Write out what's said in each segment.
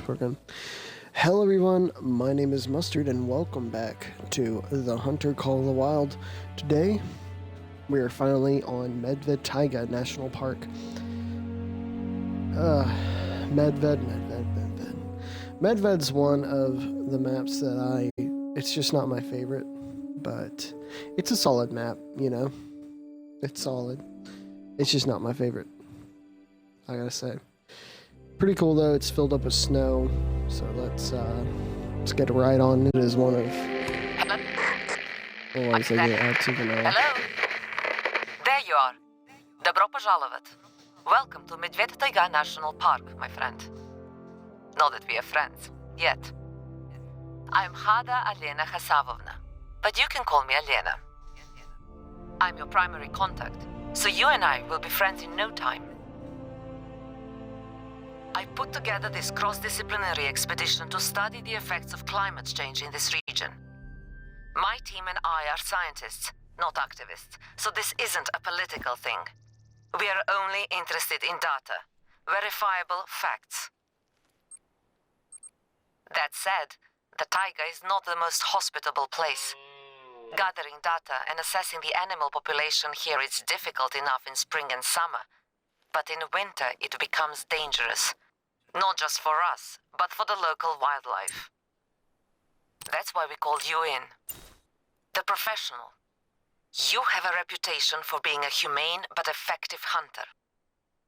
working. Hello everyone, my name is Mustard and welcome back to The Hunter Call of the Wild. Today, we are finally on Medved Taiga National Park. Medved. Medved's one of the maps that it's just not my favorite, but it's a solid map, you know? It's solid. It's just not my favorite, I gotta say. Pretty cool though, it's filled up with snow, so let's get right on. It is one of... Otherwise I get out to the now. Hello? There you are. Добро пожаловать. Welcome to Medved Taiga National Park, my friend. Not that we are friends, yet. I'm Hada Alena Hasavovna, but you can call me Alena. I'm your primary contact, so you and I will be friends in no time. I put together this cross-disciplinary expedition to study the effects of climate change in this region. My team and I are scientists, not activists, so this isn't a political thing. We are only interested in data, verifiable facts. That said, the taiga is not the most hospitable place. Gathering data and assessing the animal population here is difficult enough in spring and summer, but in winter it becomes dangerous. Not just for us, but for the local wildlife. That's why we called you in. The professional. You have a reputation for being a humane but effective hunter.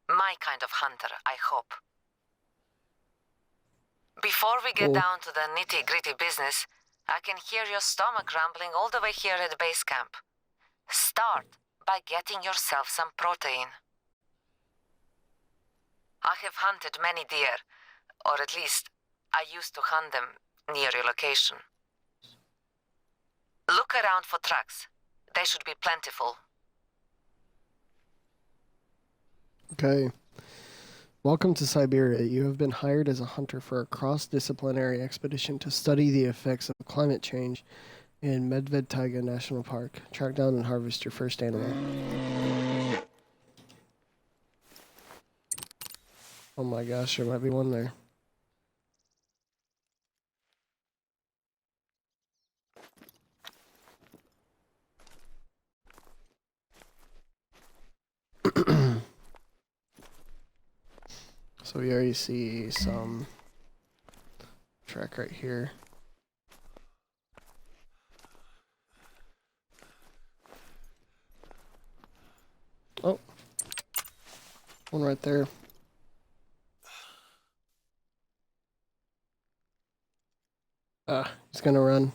My kind of hunter, I hope. Before we get down to the nitty-gritty business, I can hear your stomach rumbling all the way here at base camp. Start by getting yourself some protein. I have hunted many deer, or at least, I used to hunt them near your location. Look around for tracks. They should be plentiful. Okay. Welcome to Siberia. You have been hired as a hunter for a cross-disciplinary expedition to study the effects of climate change in Medved Taiga National Park. Track down and harvest your first animal. Oh my gosh, there might be one there. So we already see some track right here. Oh, one right there. He's gonna run.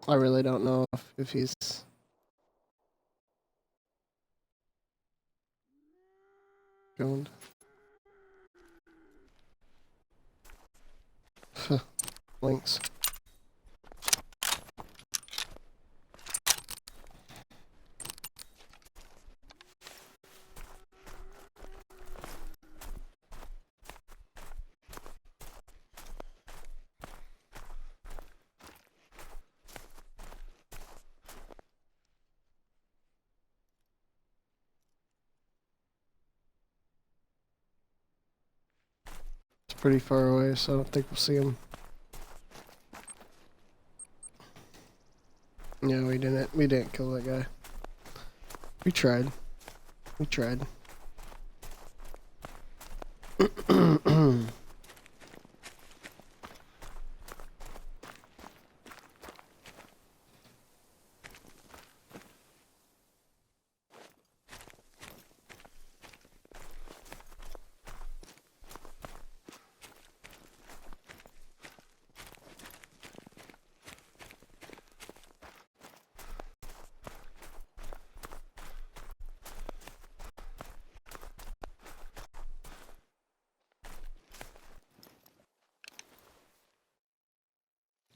I really don't know if he's... going. Links. Pretty far away, so I don't think we'll see him. Yeah, we didn't kill that guy. We tried. We tried.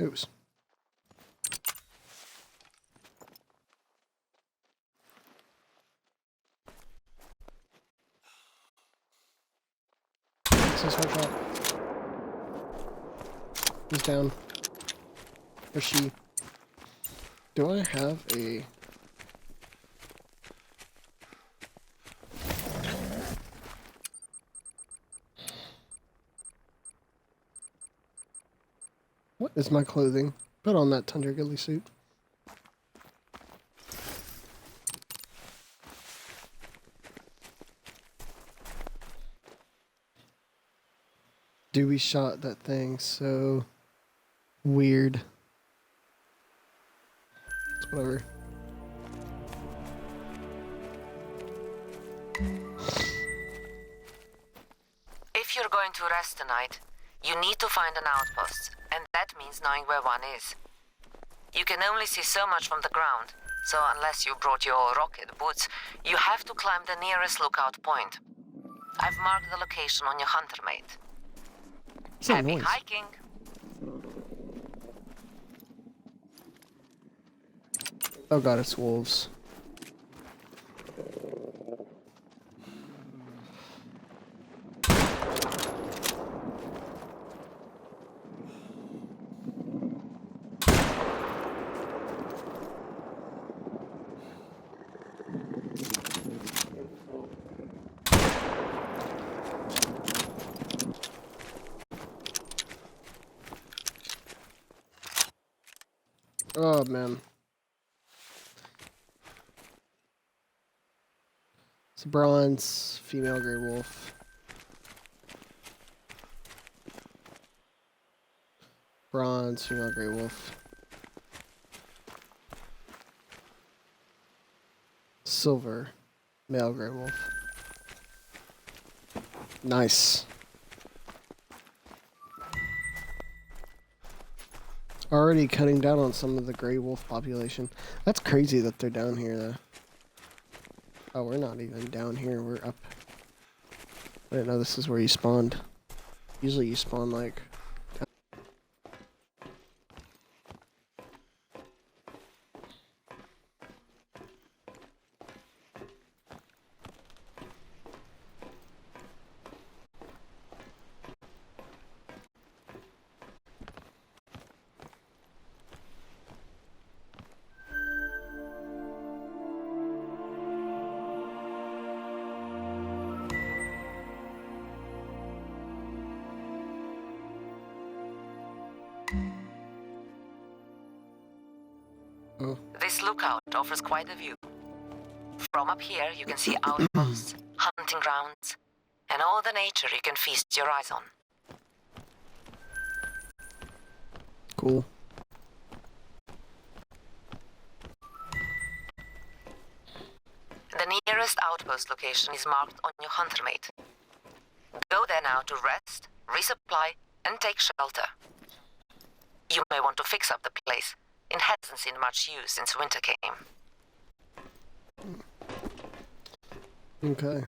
Oops. This is headshot. He's down. Or she. Do I have a... What is my clothing? Put on that Tundra ghillie suit. Dewey shot that thing so weird. It's whatever. If you're going to rest tonight, you need to find an outpost, and that means knowing where one is. You can only see so much from the ground, so unless you brought your rocket boots, you have to climb the nearest lookout point. I've marked the location on your hunter mate. What's that Happy noise? hiking! Oh god, it's wolves. Oh man. It's a bronze female gray wolf. Bronze female gray wolf. Silver male gray wolf. Nice. Already cutting down on some of the gray wolf population. That's crazy that they're down here though. Oh, we're not even down here, we're up. I didn't know this is where you spawned. Usually you spawn like... Oh, This lookout offers quite a view. From up here, you can see outposts, hunting grounds, and all the nature you can feast your eyes on. cool. The nearest outpost location is marked on your hunter mate. Go there now to rest, resupply, and take shelter. You may want to fix up the place. It hasn't seen much use since winter came. Okay.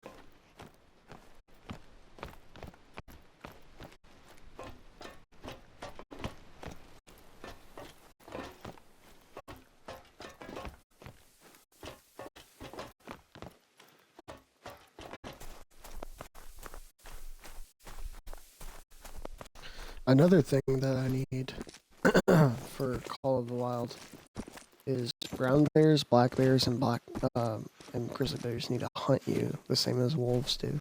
Another thing that I need for Call of the Wild is brown bears, black bears, and and grizzly bears need to hunt you the same as wolves do.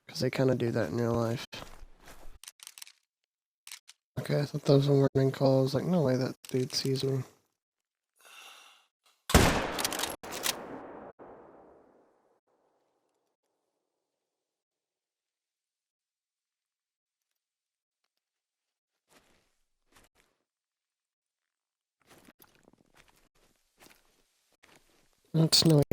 Because they kind of do that in real life. Okay, I thought that was a warning call. I was like, no way that dude sees me. It's snowing.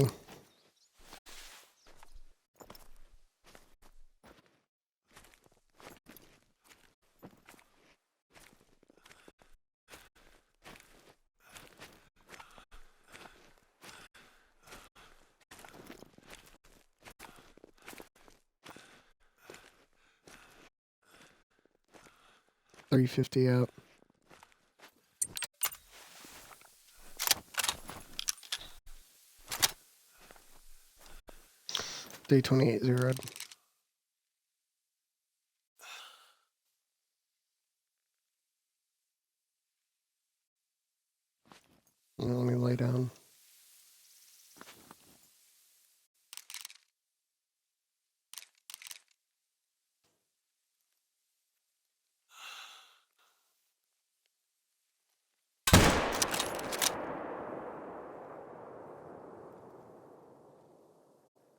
$350 out. Day 28 zeroed. Let me lay down.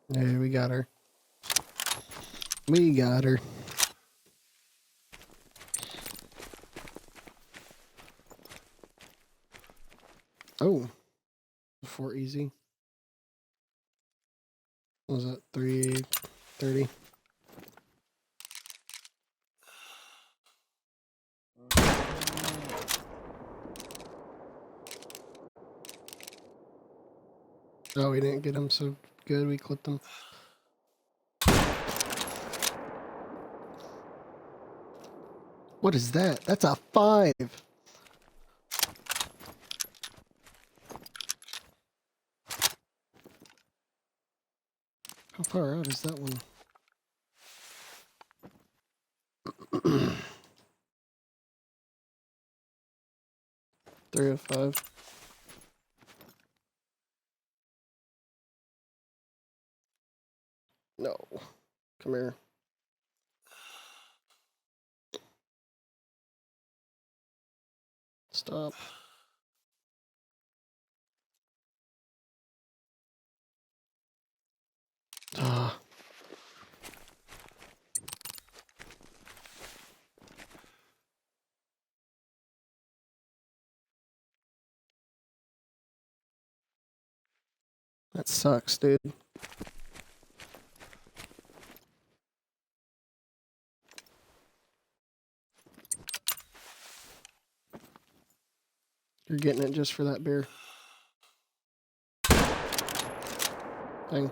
Yeah, we got her. We got her. Oh, 4 easy. What was that? 330. Oh, we didn't get him so good. We clipped him. What is that? That's a 5. How far out is that one? 305. No. Come here. Stop. Ah. That sucks, dude. You're getting it just for that beer. Dang.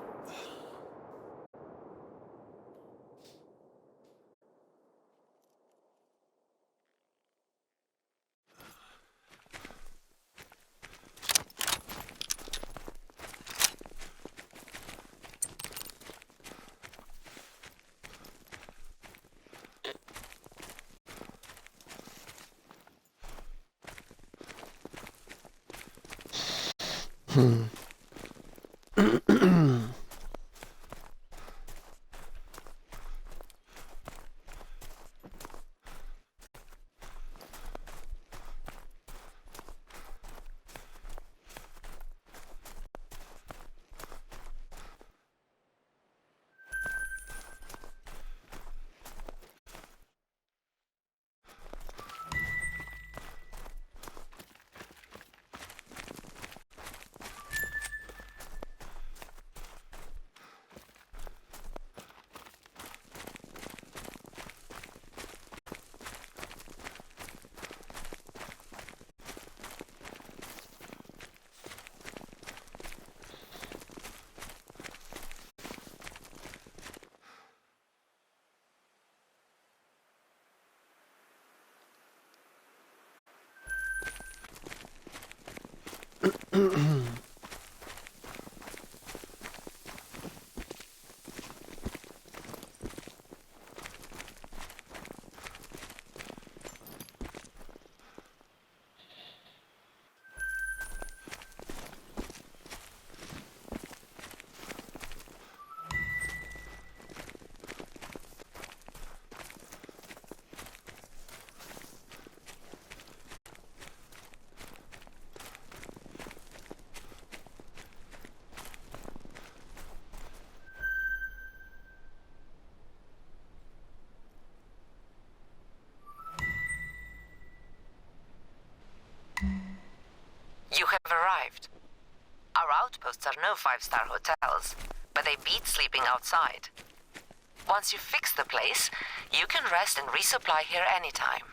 You have arrived. Our outposts are no 5-star hotels, but they beat sleeping outside. Once you fix the place, you can rest and resupply here anytime.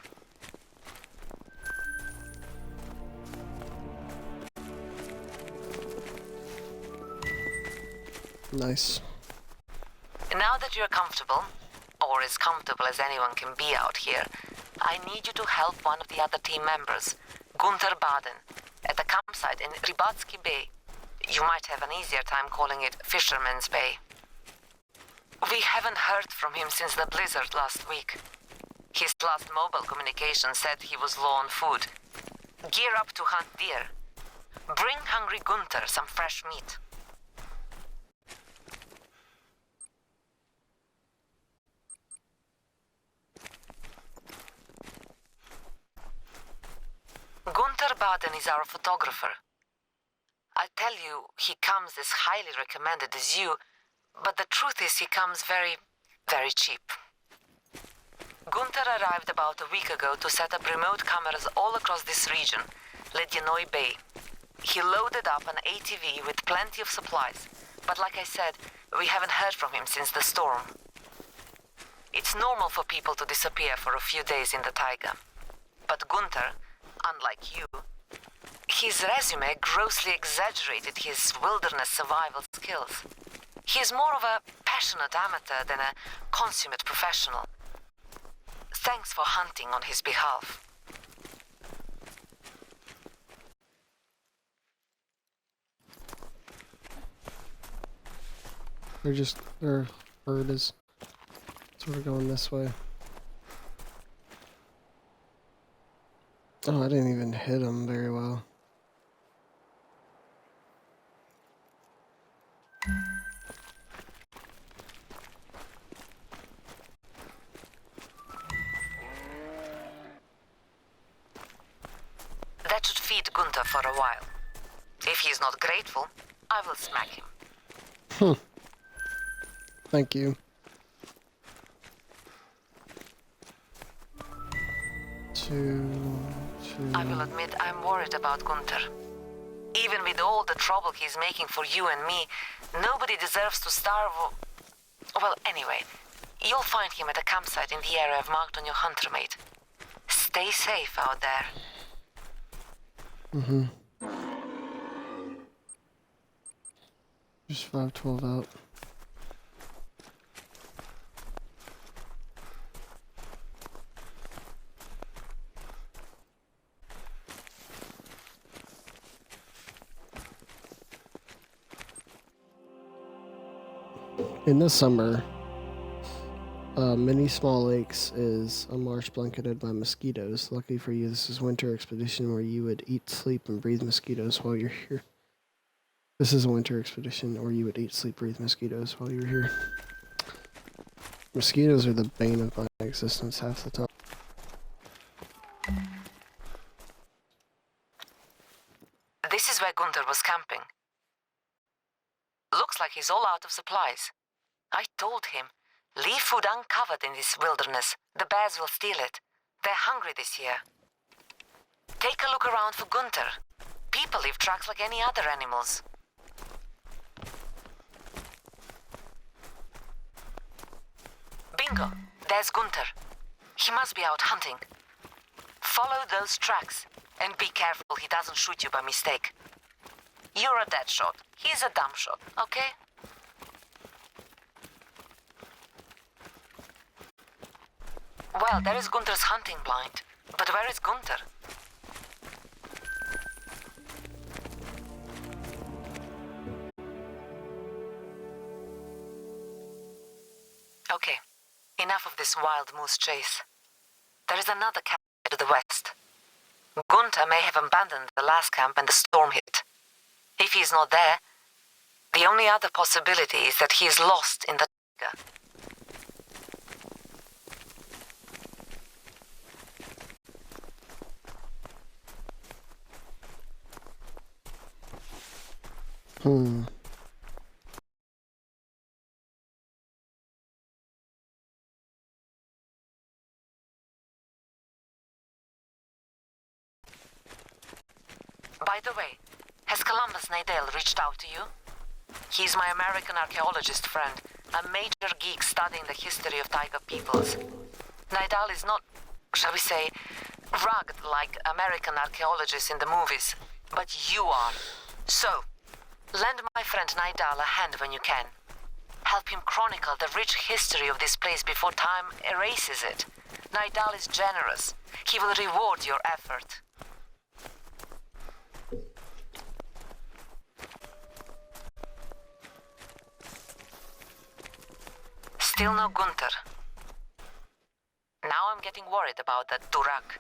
Nice. Now that you're comfortable, or as comfortable as anyone can be out here, I need you to help one of the other team members, Gunther Baden, at the campsite in Rybatsky Bay. You might have an easier time calling it Fisherman's Bay. We haven't heard from him since the blizzard last week. His last mobile communication said he was low on food. Gear up to hunt deer. Bring hungry Gunther some fresh meat. Gunther Baden is our photographer. I tell you, he comes as highly recommended as you, but the truth is he comes very, very cheap. Gunther arrived about a week ago to set up remote cameras all across this region, Ledinoy Bay. He loaded up an ATV with plenty of supplies, but like I said, we haven't heard from him since the storm. It's normal for people to disappear for a few days in the taiga. But Gunther, unlike you, his resume grossly exaggerated his wilderness survival skills. He is more of a passionate amateur than a consummate professional. Thanks for hunting on his behalf. Their herd is sort of going this way. Oh, I didn't even hit him very well. That should feed Gunther for a while. If he is not grateful, I will smack him. Thank you. I will admit I'm worried about Gunther. Even with all the trouble he's making for you and me, nobody deserves to starve or... Well, anyway, you'll find him at a campsite in the area I've marked on your hunter mate. Stay safe out there. Mm-hmm. Just 512 out. In the summer, many small lakes is a marsh blanketed by mosquitoes. Lucky for you, this is winter expedition where you would eat, sleep, and breathe mosquitoes while you're here. This is a winter expedition where you would eat, sleep, breathe mosquitoes while you're here. Mosquitoes are the bane of my existence half the time. This is where Gunther was camping. Looks like he's all out of supplies. I told him, leave food uncovered in this wilderness. The bears will steal it. They're hungry this year. Take a look around for Gunther. People leave tracks like any other animals. Bingo! There's Gunther. He must be out hunting. Follow those tracks, and be careful he doesn't shoot you by mistake. You're a dead shot. He's a dumb shot, okay? Well, there is Gunther's hunting blind. But where is Gunther? Okay, enough of this wild moose chase. There is another camp to the west. Gunther may have abandoned the last camp when the storm hit. If he's not there, the only other possibility is that he is lost in the taiga. By the way, has Columbus Nadell reached out to you? He's my American archaeologist friend, a major geek studying the history of taiga peoples. Nadell is not, shall we say, rugged like American archaeologists in the movies, but you are. So, lend my friend Nadell a hand when you can. Help him chronicle the rich history of this place before time erases it. Nadell is generous. He will reward your effort. Still no Gunther. Now I'm getting worried about that Durak.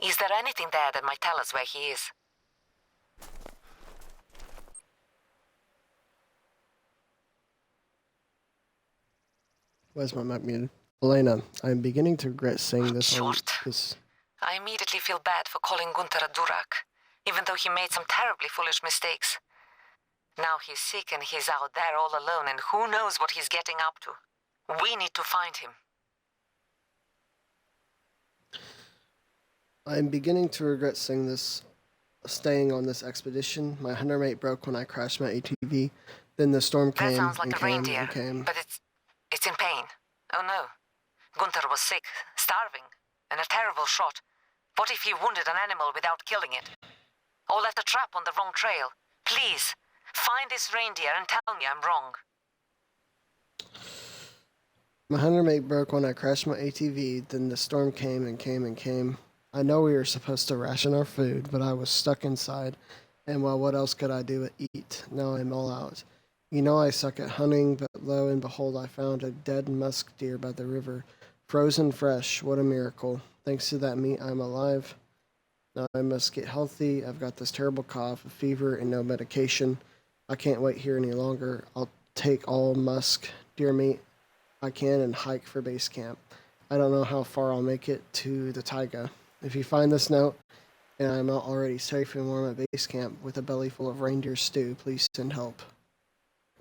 Is there anything there that might tell us where he is? Where's my mic muted? Elena, I'm beginning to regret saying this on Short. this. I immediately feel bad for calling Gunther a durak, even though he made some terribly foolish mistakes. Now he's sick and he's out there all alone, and who knows what he's getting up to. We need to find him. I'm beginning to regret saying this, staying on this expedition. My hunter mate broke when I crashed my ATV. Then the storm came That sounds like and a came reindeer, and came. but it's in pain. Oh no. Gunther was sick, starving, and a terrible shot. What if he wounded an animal without killing it? Or left a trap on the wrong trail? Please, find this reindeer and tell me I'm wrong. My hunter mate broke when I crashed my ATV. Then the storm came and came and came. I know we were supposed to ration our food, but I was stuck inside. And well, what else could I do but eat? Now I'm all out. You know I suck at hunting, but lo and behold, I found a dead musk deer by the river. Frozen fresh, what a miracle. Thanks to that meat, I'm alive. Now I must get healthy. I've got this terrible cough, a fever, and no medication. I can't wait here any longer. I'll take all musk deer meat I can and hike for base camp. I don't know how far I'll make it to the taiga. If you find this note, and I'm not already safe and warm at base camp with a belly full of reindeer stew, please send help.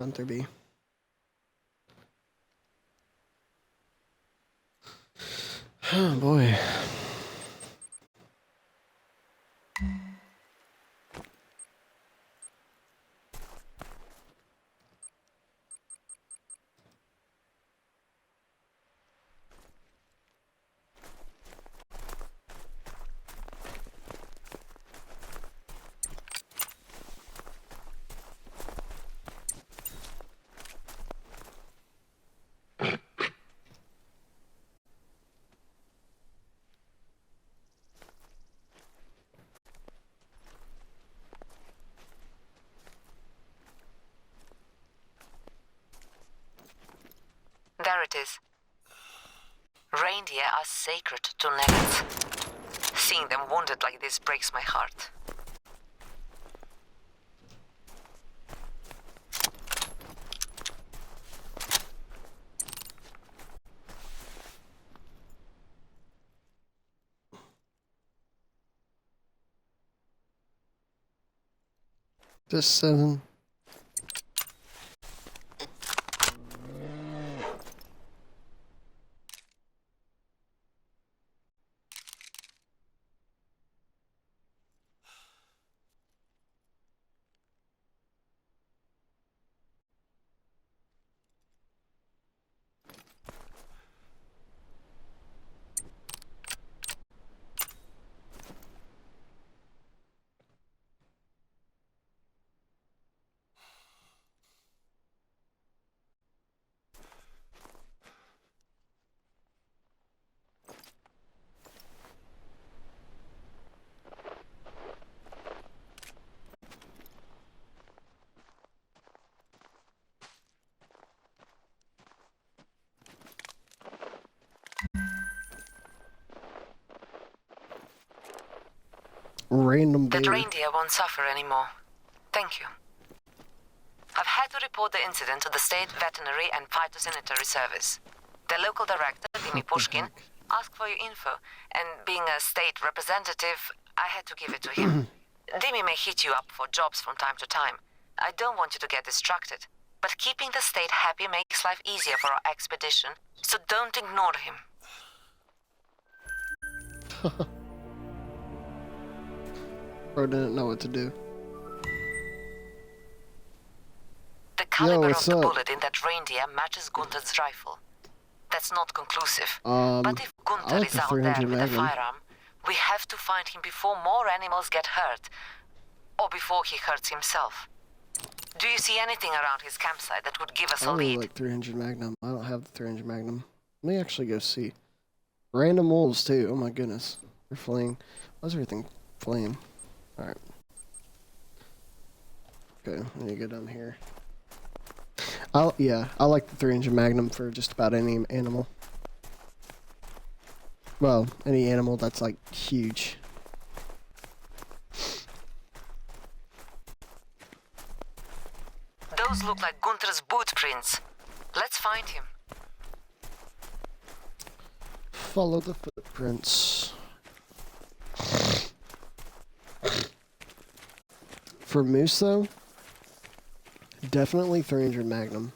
Gunther B. Oh boy. There it is. Reindeer are sacred to Medved. Seeing them wounded like this breaks my heart. Just 7. Random That baby. reindeer won't suffer anymore. Thank you. I've had to report the incident to the State Veterinary and Phytosanitary Service. The local director, Dimi Pushkin, asked for your info, and being a state representative, I had to give it to him. Dimi may hit you up for jobs from time to time. I don't want you to get distracted, but keeping the state happy makes life easier for our expedition, so don't ignore him. Bro didn't know what to do. The caliber of what's the up? bullet in that reindeer matches Gunther's rifle. That's not conclusive. I But if Gunther like is the out there 300 with a Magnum. firearm, we have to find him before more animals get hurt. Or before he hurts himself. Do you see anything around his campsite that would give us I a really lead? like 300 Magnum. I don't have the 300 Magnum. Let me actually go see. Random wolves too. Oh my goodness. They're fleeing. Why's everything fleeing? Alright. Okay, let me go down here. I like the 300 Magnum for just about any animal. Well, any animal that's like huge. Those look like Gunther's boot prints. Let's find him. Follow the footprints. For moose, though, definitely 300 Magnum.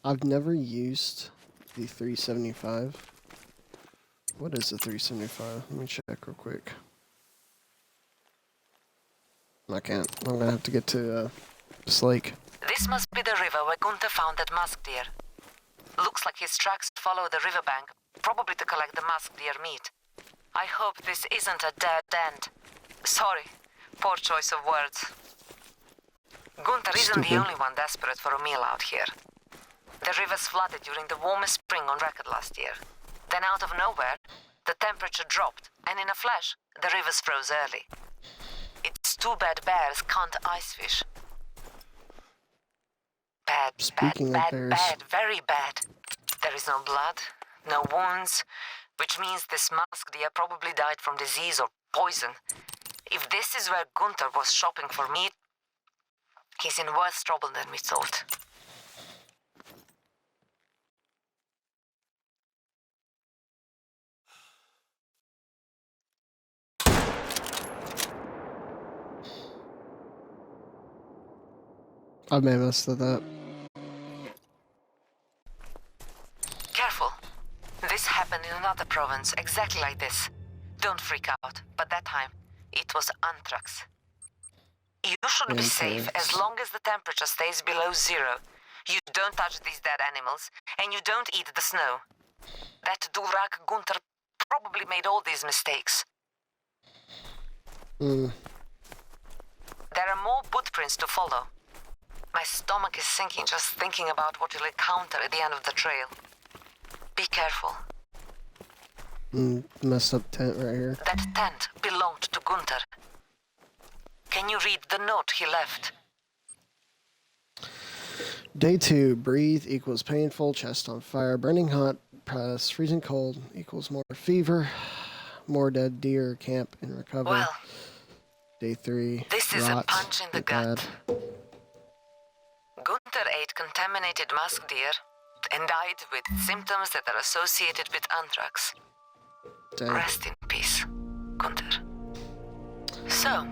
I've never used the 375. What is the 375? Let me check real quick. I can't. I'm gonna have to get to this lake. This must be the river where Gunther found that musk deer. Looks like his tracks follow the riverbank, probably to collect the musk deer meat. I hope this isn't a dead end. Sorry, poor choice of words. Gunther isn't the only one desperate for a meal out here. The rivers flooded during the warmest spring on record last year. Then out of nowhere, the temperature dropped, and in a flash, the rivers froze early. It's too bad bears can't ice fish. Bad, bad, very bad. There is no blood, no wounds, which means this musk deer probably died from disease or poison. If this is where Gunther was shopping for meat, he's in worse trouble than we thought. I may have messed with that. Careful. This happened in another province, exactly like this. Don't freak out, but that time, it was anthrax. You should be safe as long as the temperature stays below 0. You don't touch these dead animals, and you don't eat the snow. That Durak Gunther probably made all these mistakes. There are more footprints to follow. My stomach is sinking just thinking about what you'll encounter at the end of the trail. Be careful. Messed up tent right here. That tent belonged to Gunther. Can you read the note he left? Day 2, breathe equals painful, chest on fire, burning hot, press, freezing cold equals more fever, more dead deer, camp and recover. Well, Day 3, this is rot, a punch in the gut. Gunther ate contaminated musk deer and died with symptoms that are associated with anthrax. Dang. Rest in peace, Gunther. So,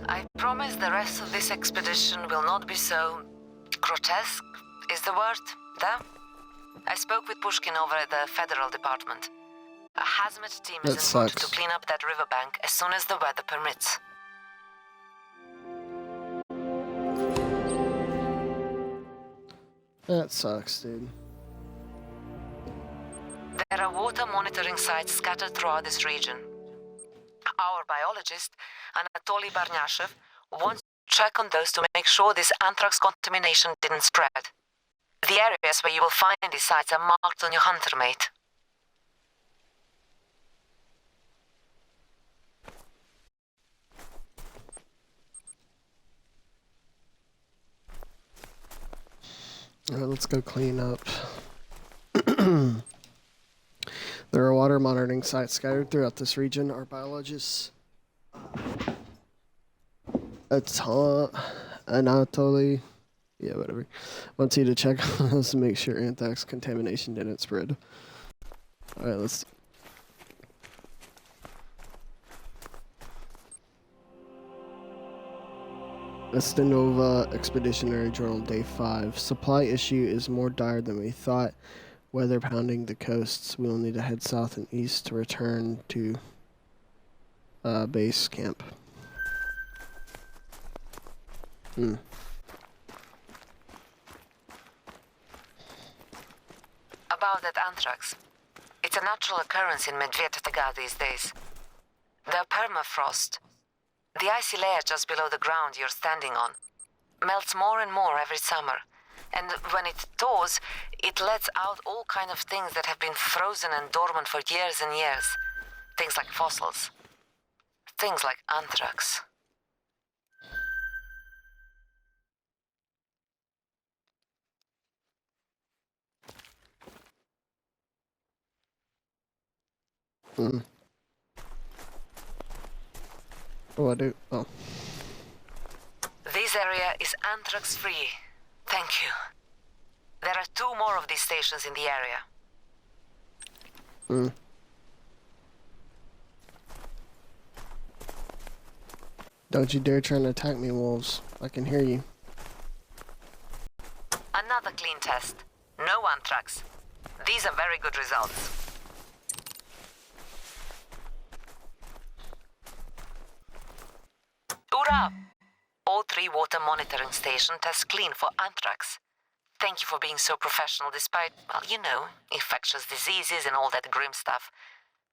I promise the rest of this expedition will not be so grotesque, is the word, there? I spoke with Pushkin over at the Federal Department. A hazmat team is en route to clean up that riverbank as soon as the weather permits. That sucks, dude. There are water monitoring sites scattered throughout this region. Our biologist, Anatoly Barnyashev, wants to check on those to make sure this anthrax contamination didn't spread. The areas where you will find these sites are marked on your hunter mate. Alright, let's go clean up. There are water monitoring sites scattered throughout this region. Our biologists, Anatoly, yeah, whatever, wants you to check on those to make sure anthrax contamination didn't spread. Alright, let's... Estenova Expeditionary Journal, Day 5. Supply issue is more dire than we thought. Weather pounding the coasts. We will need to head south and east to return to base camp. About that anthrax. It's a natural occurrence in Medved these days. The permafrost, the icy layer just below the ground you're standing on, melts more and more every summer. And when it thaws, it lets out all kind of things that have been frozen and dormant for years and years. Things like fossils. Things like anthrax. Oh, I do. Oh. This area is anthrax-free. Thank you. There are 2 more of these stations in the area. Mm. Don't you dare try to attack me, wolves. I can hear you. Another clean test. No anthrax. These are very good results. Hoorah! All 3 water monitoring station tests clean for anthrax. Thank you for being so professional despite, well, you know, infectious diseases and all that grim stuff.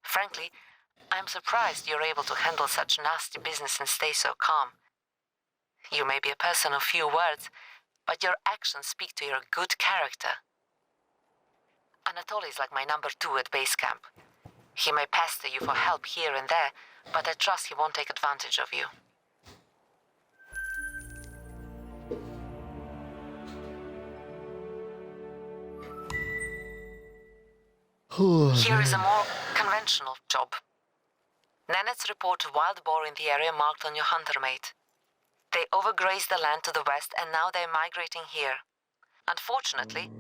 Frankly, I'm surprised you're able to handle such nasty business and stay so calm. You may be a person of few words, but your actions speak to your good character. Anatoly is like my number 2 at base camp. He may pester you for help here and there, but I trust he won't take advantage of you. Here is a more conventional job. Nenets report wild boar in the area marked on your hunter mate. They overgrazed the land to the west and now they're migrating here. Unfortunately,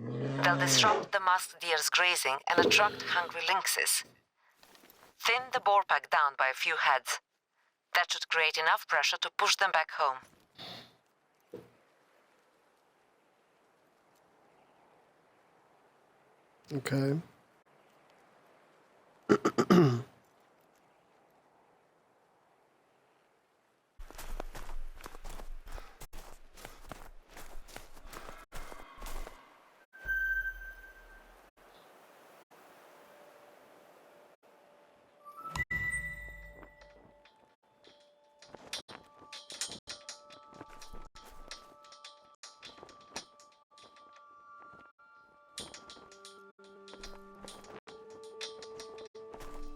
they'll disrupt the masked deer's grazing and attract hungry lynxes. Thin the boar pack down by a few heads. That should create enough pressure to push them back home. Okay.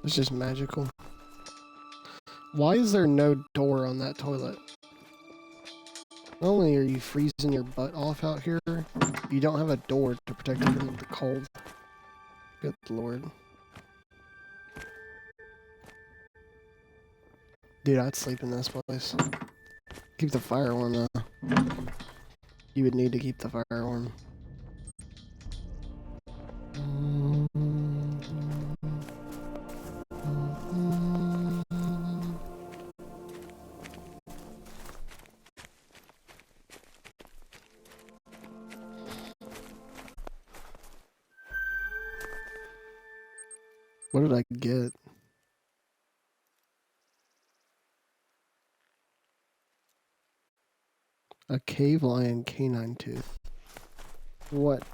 It's just magical. Why is there no door on that toilet? Not only are you freezing your butt off out here, you don't have a door to protect you from the cold. Good lord. Dude, I'd sleep in this place. Keep the fire warm though. You would need to keep the fire warm. What did I get? A cave lion canine tooth. What?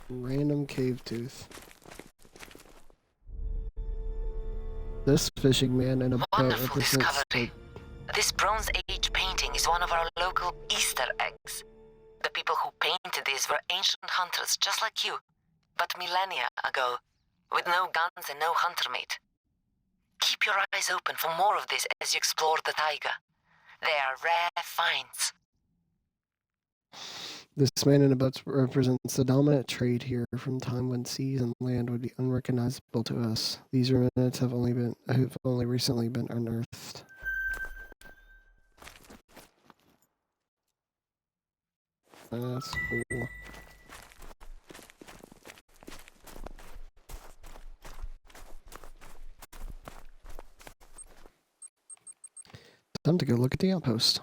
Random cave tooth. This fishing man in a boat Wonderful represents discovery. This Bronze Age painting is one of our local Easter eggs. The people who painted this were ancient hunters just like you, but millennia ago, with no guns and no hunter mate. Keep your eyes open for more of this as you explore the taiga. They are rare finds. This man in a boat represents the dominant trade here from time when seas and land would be unrecognizable to us. These remnants have only recently been unearthed. That's cool. Time to go look at the outpost.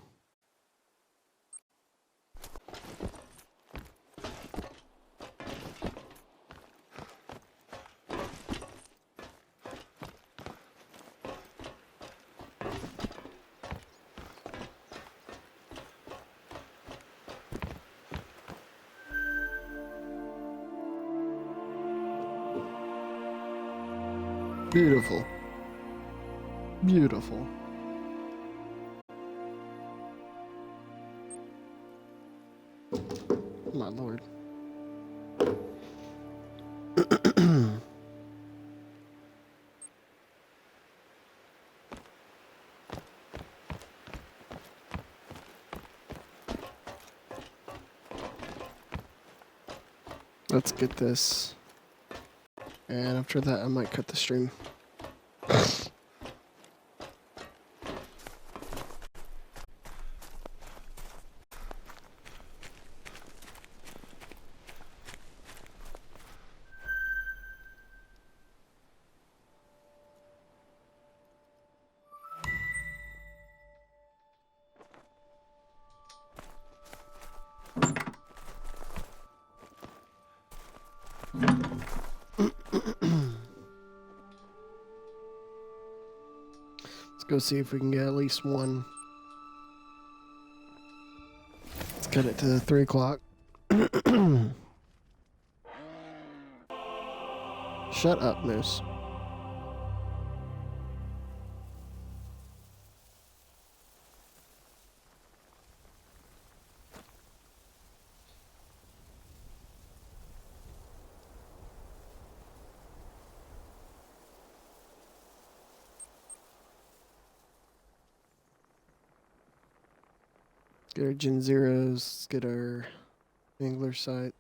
Beautiful. Beautiful. My lord. Let's get this. And after that, I might cut the stream. Let's go see if we can get at least one. Let's cut it to 3 o'clock. Shut up, Moose. Get our Gen Zeros, get our angler sight.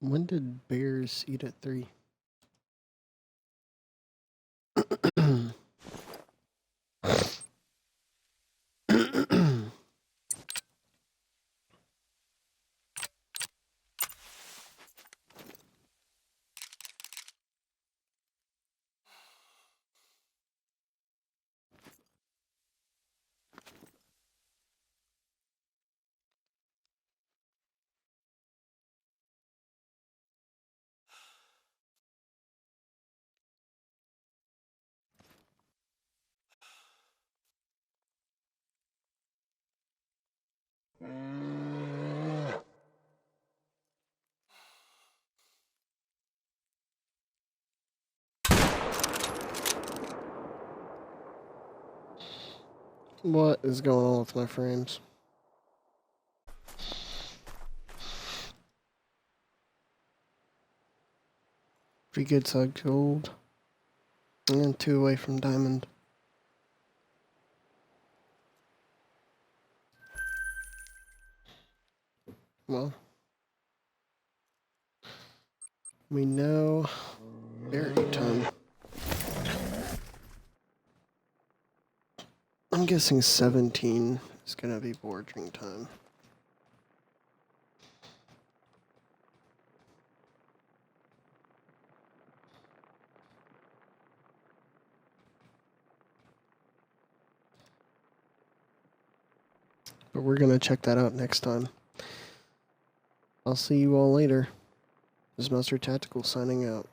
When did bears eat at 3? What is going on with my frames? Pretty good side gold. And 2 away from diamond. Well, we know berry time. I'm guessing 17 is gonna be boarding time. But we're gonna check that out next time. I'll see you all later. This is Master Tactical signing out.